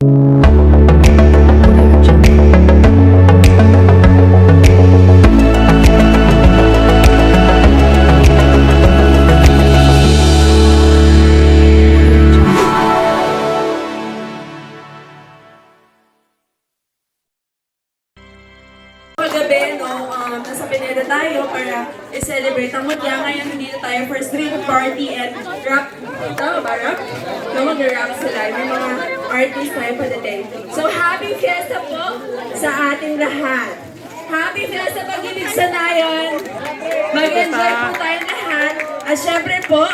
Kagabi, nasa Pineda tayo para i-celebrate ang mutya. Ngayon, dito tayo for street party and rock. Tama ba, rock? Mag-rock sila. May mga artists tayo for the day. So, happy fiesta po sa ating lahat. Happy fiesta Pag-ibig sa Nayon. Mag-enjoy po tayo lahat. At syempre po,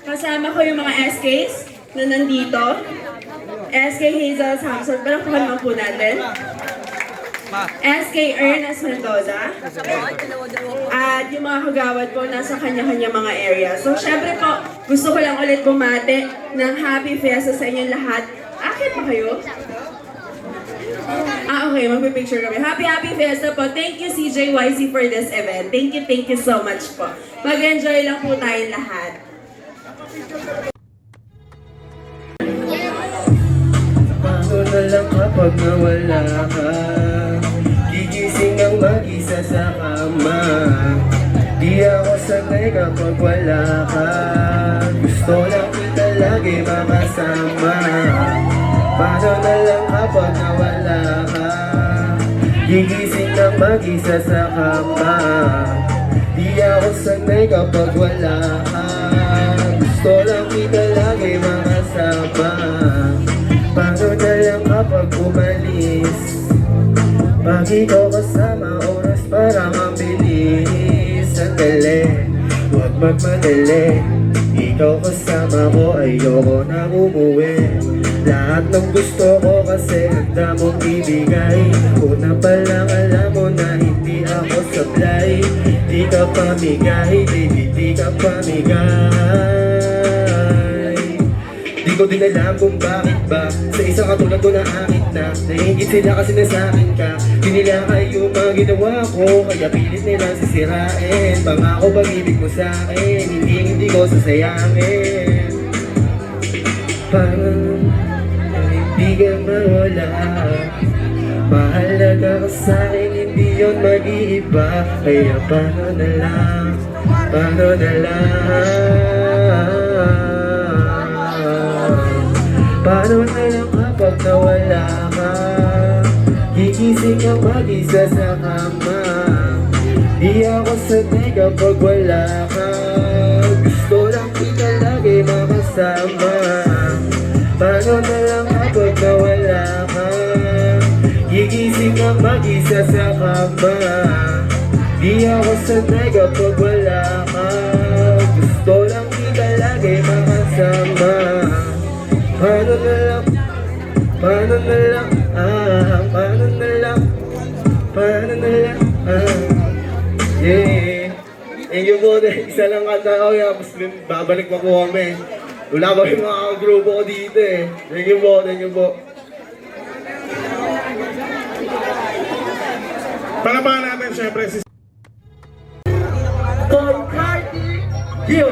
kasama ko yung mga SKs na nandito. SK Hazel Samson. Palakpakan naman po natin. SK Ernest Mendoza at yung mga kagawad po nasa kanya-kanya mga area. So syempre po, gusto ko lang ulit bumati ng happy fiesta sa inyong lahat. Akit pa kayo? Okay, magpipicture kami. Happy fiesta po. Thank you CJYC for this event. Thank you so much po. Mag-enjoy lang po tayong lahat. Paano na lang kapag nawala ka? Gigising ng mag-isa sa kama. Di ako sanay kapag wala ka. Gusto lang kita lagi makasama. Paano na lang kapag nawala ka? Gigising ng mag-isa sa kama. Di ako sanay kapag wala ka. Gusto lang kita lagi makasama. Paano na lang kapag umalis? Pag ikaw kasama, oras parang ang bilis. Sandali, huwag magmadali. Ikaw kasama ko, ayoko na umuwi. Lahat ng gusto ko kasi handa mong ibigay. Una pa lang alam mo na hindi ako sablay. Di ka pamigay, baby, di ka pamigay. Di ko din alam kung bakit ba sa isang katulad ko na akit na nahingit sila kasi nasakin ka. Di nila kayo mga ginawa ko, kaya pilit nilang sisirain. Pangako pag-ibig mo sa'kin, hindi ko sasayangin. Parang hindi ka mawala. Mahalaga ka sa'kin, hindi yun mag-iiba. Kaya paano na lang, paano na lang. Paano na lang kapag nawala ka? Gigising ang mag-isa sa kama. Di ako sanay kapag wala ka. Gusto lang kita lagi makasama. Paano na lang kapag nawala ka? Gigising ang mag-isa sa kama. Di ako sanay kapag wala ka. Gusto lang kita lagi makasama. Paano na lang, paano na lang, paano na lang, paano na lang, yeah. Thank you po, isa lang kanta ko, tapos babalik pa po kami. Wala pa yung mga grupo ko dito eh. Thank you po, thank you po. Palapakan natin syempre si For party, deal.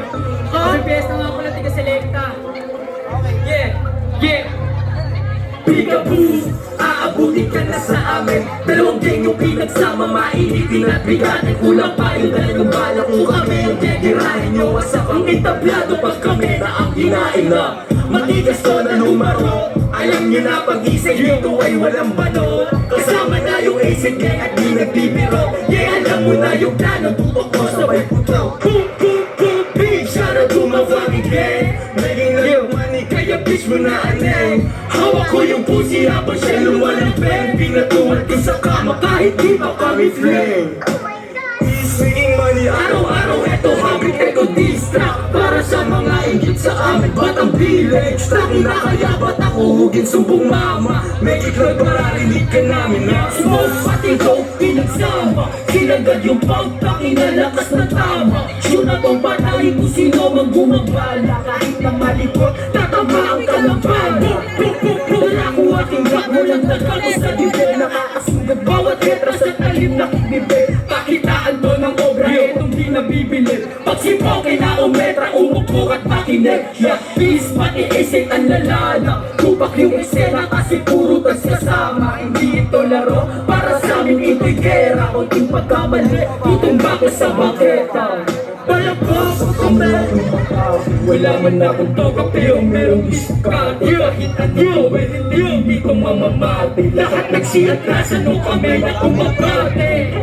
Kasi best na nga pala tiga selecta. Yeah. Peekaboo, aabutin ka na sa amin. Dalawang gang yung pinagsama, mainitin at bigatin. Kulang pa yung talagang balak mo kami. Yung gegirahin nyo, asap ang entablado. Pag kami na ang kinain na matigas to na numero. Alam nyo na pag-isig dito ay walang bano. Kasama na yung acid gang at di nagbibiro. Yeah, alam mo na yung plano, tutok ko sabay putro. Boom, boom, boom, big shout out to my fucking gang. Making real money, kaya bitch mo na aneng. Hawak ko yung pussy habang siya lumalambeng. Pinatuan ko sa kama kahit di pa kami flame. He's making money araw-araw, eto habit, eto distract. Para sa mga ingit sa amin, ba't ang bilang extra? Kaya ba't ako hugin sumbong mama? Make it like mararinig ka namin na smoke, pati dope, pinagsama. Sinagad yung pagtaking na lakas na tama. Sure na tong patayin kung sino mang gumabala. Kahit na malikot, tatamaan ka ng bala. Wala ko ating rap, walang nagkako sa libre. Nakakasugat bawat letra sa talim na kibibe. Pakitaan to ng obra, etong di nabibili. Pag si Poke na o metra, umukbok at makinig. marinig. Yeah, peace, pati isip ang lalala. Tubak yung eksena kasi puro tas kasama. Hindi ito laro, para sa amin ito'y gera. Kunting pagkamali, tutumba ko sa bangketa. Palabas ako meron makaw. Wala man akong toka pero merong diskarte. Kahit ano, hindi ko mamamati. Lahat nagsiyatasan nung kami na kumabate.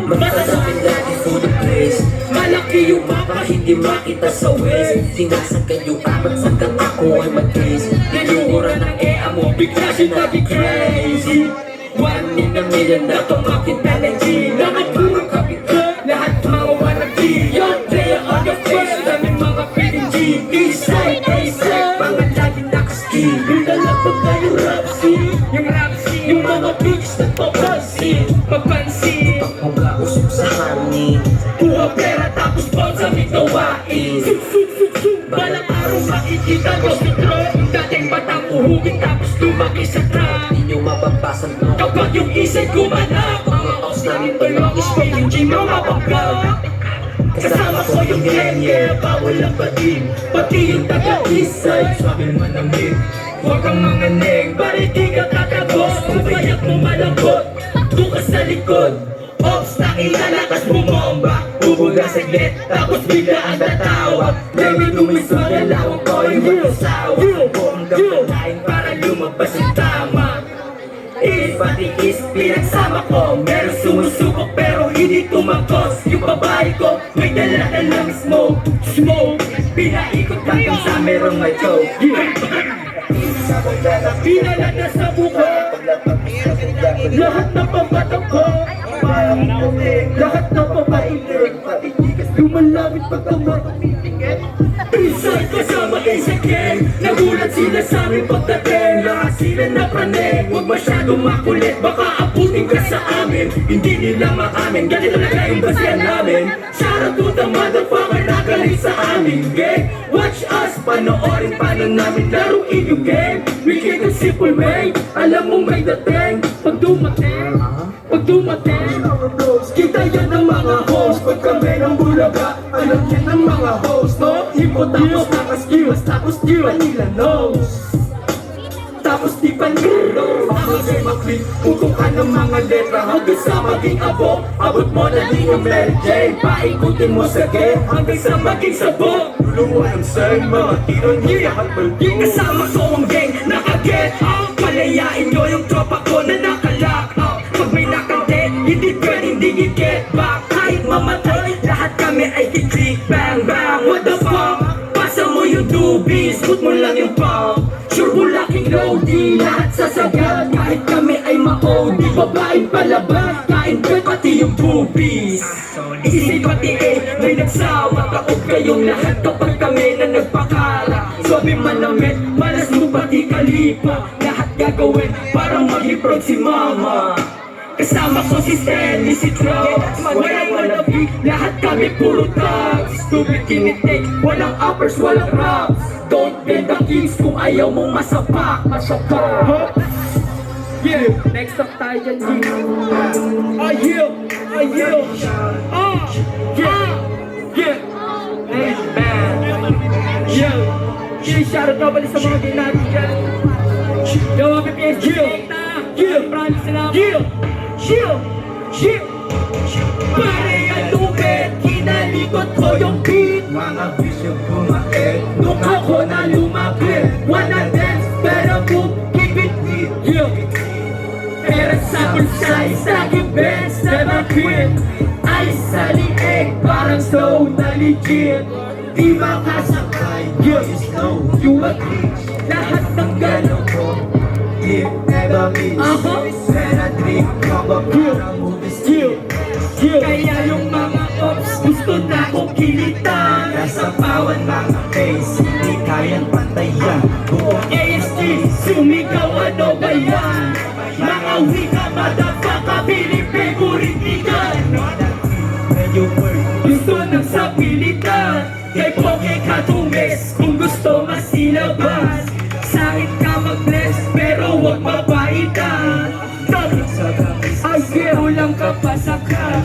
Matasakin lagi for the place. Malaki yung mapa, hindi makita sa west. Tinasan kayo apat sagat ako ay mag-case. Nilunguran ng ea mo, bigla siya naging crazy. One in a million na tumakit na ng G. Lahat mga kapitan, lahat mga wannabe. Young player on your face, daming mga PNG. Eastside, A-side, mga laging nakaski. Binalag pa kayo rap scene. Yung rap scene, yung mga beats na papansin. Papansin, Pagkausap sa hangin. kuha pera tapos bawal sa may gawain. Balang araw makikita ko si Tro. Yung dating batang uhugin tapos lumaki sa truck. Di nyo mapapasan to. Kapag yung isa'y gumanap, mga ops namin tulongis pa yung G mga bangka. Kasama ko yung genye, bawal ang batin. Pati yung taga-eastside, sabi manamig. Huwag kang manganig, bari di ka tatagos. Kung bayak mo malambot, doon ka sa likod. Ops na ilalakas bumomba. Bubuga saglit, tapos bigla ang tatawag. Baby lumisod, dalawang ko yung mag-asawa. Buong gapalain para lumabas ang tama. Pati is pinagsama ko. Meron sumusubok pero hindi tumagos. Yung babae ko may dala-dalang smoke. Smoke, pinaikot hanggang sa merong may joke. Pinala na sa buka. Lahat ng pambatak ko. Lahat ng pamailig. Lumalapit pagkamot. Inside kasama isa gang. Nagulat sila sa aming pagdating. Lahat sila na praning. Huwag masyadong makulit, baka abutin ka sa amin. Hindi nila makamin, ganito na yung basihan namin. Shout out to the motherfucker na galing sa amin gang. Watch us, panoorin paano namin laruin yung game. We keep it simple man, alam mo may dating. Pag dumating, kita yan ng mga host. Pag kami ng bulaga, alam yan ng mga host, no? Hipo tapos nakaskills, tapos di nila knows. Tapos di pa nilo. Ako ay maklik, puto ka ng mga letra. Hanggang sa maging abo, abot mo na di yung Mary Jane. Paikutin mo sa game, hanggang sa maging sabog. Luluwa ang sayang mga tiron niya at baldi. Kasama ko ang gang, nakaget out. Palayain nyo yung tropa ko na nakalock out. Pag may nakante, hindi pwedeng di get back. Kahit mamatay, lahat kami ay kiklik. Bang bang, what the fuck? Pasa mo yung dubis, put mo lang yung pump. Sure bulaking loading, lahat sasagad. Kahit kami ay ma-OD, babaeng palabas. Kain ko pati yung boobies. Isip pati may nagsawa. Kaog kayong lahat kapag kami na nagpakala. Sabi manamit, malas mo pati kalipa. Lahat gagawin para mag-iprog si mama. Kasama ko si Stanley, si Trout. Walang manabig, lahat kami puro thugs. Stupid kinitik, walang uppers, walang raps. Don't bend the kings kung ayaw mong masapak. Masapak. Yeah, next up tayo dyan, G. Yeah. Hey, man. Yeah, shoutout na bali sa mga gay natin dyan. Yo, happy PSG. Maraming salamat. Pare ang lupit, kinalikot ko yung beat. Mga bisyo kumakit. Nung ako na lumapit, wanna dance, pero boom, keep it neat. Pera sa bulsay, sa aking bench, never quit. Ay sa lieg, parang slow na legit. Di makasakay, you know, you agree. Lahat ng gano'n ko, If never miss. When I dream of a para movies. kaya yung mga ops gusto na kong kilitan. Nasa pawan mga face, hindi kayang pantayan. Buong ASG, sumigaw ano ba yan? Mga wika, motherfucker, Pilipin, kuritigan. medyo word. Gusto ng sapilitan, kay Poke Katumes, kung gusto masilabas. Sa'kin ka mag-bless, pero huwag mabaitan. Sa gamis, Ay, Pero lang kapasaka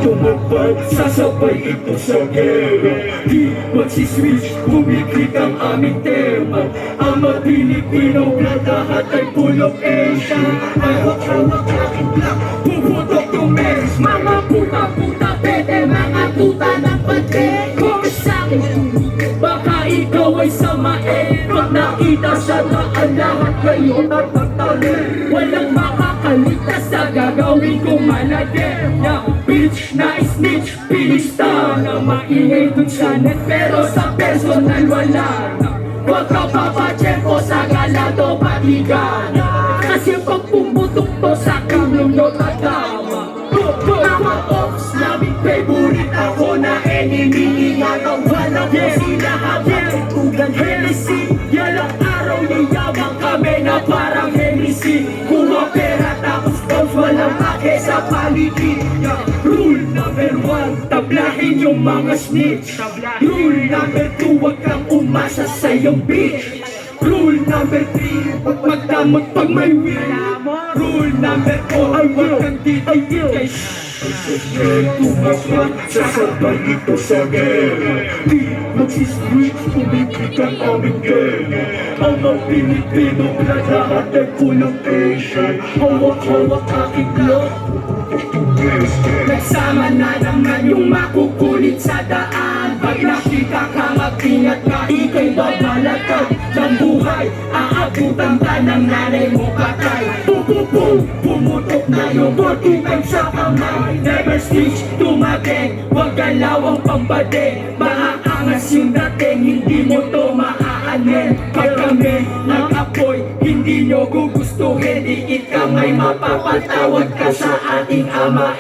tumupad, sasabay ito sa gera. Di magsiswitch, kumiklik ang aming tema. Ang mga Pilipino na lahat ay full of Asia. Ay hawak-hawak aking black, puputok yung mess. Mga puta-puta, pwede mga tuta ng pati. Kung sa'kin, baka ikaw ay samain. Pag nakita sa daan, lahat kayo tatatali. Walang makakaligtas sa gagawin kong manager. Na bitch, na snitch, pilista na maingay dun sa net. Pero sa personal wala na. Huwag ka papachempo sa galado patigan. Kasi pag pumutok to sa kamlong nyo tatama. Mga ops naming favorite, ako na enemy. Ingatan walang mo sila habang tugan Hennessy. Yalang araw niyabang kami na parang Hennessy. Kuha pera tapos boss walang ake sa paligid. Rule number 1, tablahin yung mga snitch. Rule number 2, huwag kang umasa sa iyong bitch. Rule number 3, huwag magdamot pag may win. Rule number 4, ay huwag kang titay-titay. Tumakas, sasabay ito sa gera. Di magsiswitch, kumiklik ang aming gera. Ang mga Pilipino na lahat ay full of Asia. Hawak-hawak aking block. Nagsama na naman yung makukulit sa daan. Pag nakita ka mag-ingat ka, ika'y babalatan ng buhay. Aabutan ka ng nanay mo patay. Pupupum, pumutok na yung 40 times sa kamay. Never switch to my gang, huwag galawang pambadeng. Maaangas yung dating, hindi mo to maaanin. Pag kami nag-apoy, hindi nyo gugustuhin. Diit ka may mapapatawad ka sa ating ama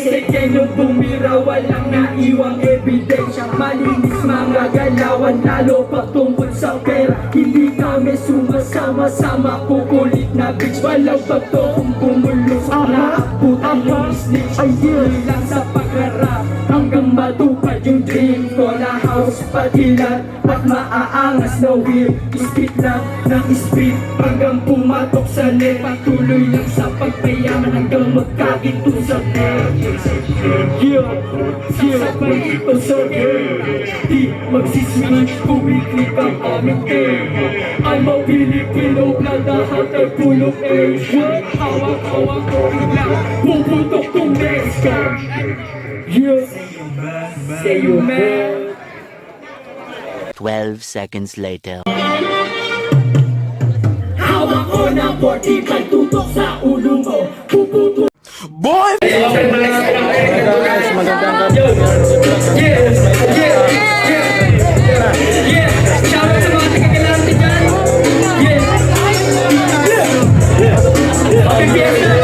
sige nyo bumira, walang naiwang ebidensya. Malinis mga galawan, lalo pag tungkol sa pera. Hindi kami sumasama-sama, kukulit na bitch. Walang bato kung bumulos, naabutan yung snitch. Hindi lang sa pagharap, hanggang matupad yung dream ko. Na house patilan at maaangas na wheel. Speed lang ng speed hanggang pumatok sa net. Patuloy lang sa pagpayaman hanggang magkagito sa net. Sabay ito sa gera. Di magsiswitch, kumiklik ang aming gera. Ang mga Pilipino na lahat ay full of Asia. Hawak-hawak ko lang, puputok kong deska. Say you man. 12 seconds later. Hawak ko ng 45 tutok sa ulo mo. Puputok. Boy! Shout out sa mga taga-galante dyan. Happy fiesta!